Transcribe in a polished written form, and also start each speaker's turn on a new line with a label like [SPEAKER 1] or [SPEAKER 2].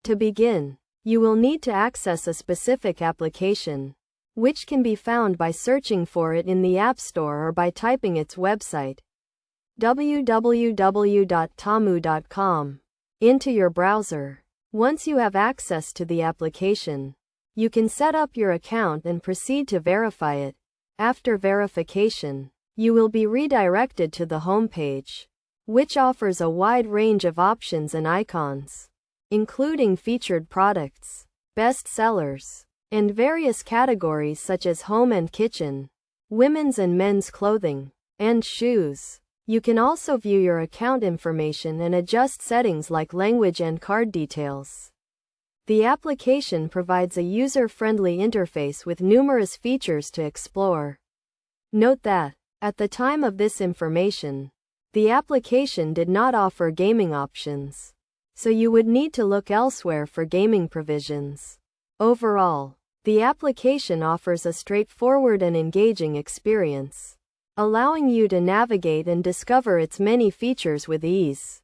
[SPEAKER 1] To begin, you will need to access a specific application, which can be found by searching for it in the App Store or by typing its website, www.temu.com, into your browser. Once you have access to the application, you can set up your account and proceed to verify it. After verification, you will be redirected to the home page, which offers a wide range of options and icons, including featured products, best sellers, and various categories such as home and kitchen, women's and men's clothing, and shoes. You can also view your account information and adjust settings like language and card details. The application provides a user-friendly interface with numerous features to explore. Note that, at the time of this information, the application did not offer gaming options, so you would need to look elsewhere for gaming provisions. Overall, the application offers a straightforward and engaging experience, allowing you to navigate and discover its many features with ease.